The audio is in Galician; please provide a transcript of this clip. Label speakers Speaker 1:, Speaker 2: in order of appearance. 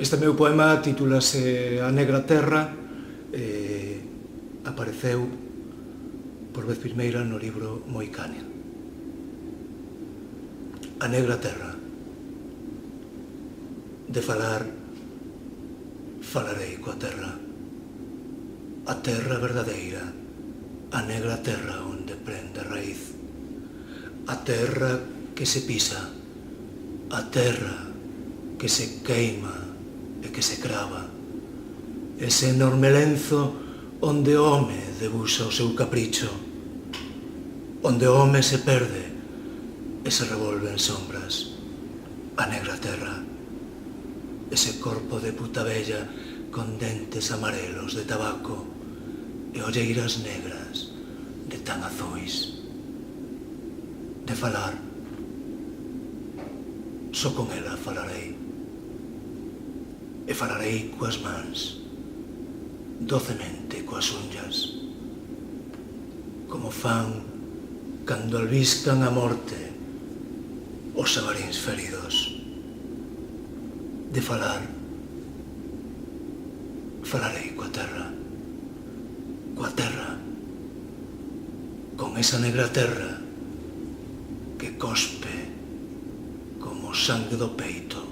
Speaker 1: Este meu poema titúlase A Negra Terra e apareceu por vez primeira no libro Moicania. A Negra Terra. De falar, falarei coa terra. A terra verdadeira, a negra terra onde prende raíz. A terra que se pisa, a terra que se queima e que se crava. Ese enorme lenzo onde o home debuxa o seu capricho, onde o home se perde e se revolve en sombras. A negra terra, ese corpo de puta bella con dentes amarelos de tabaco e olleiras negras de tan azuis. De falar, só con ela falarei. E falarei coas mans, docemente coas unhas, como fan cando albiscan a morte os xabaríns feridos. De falar, falarei coa terra, con esa negra terra que cospe como sangue do peito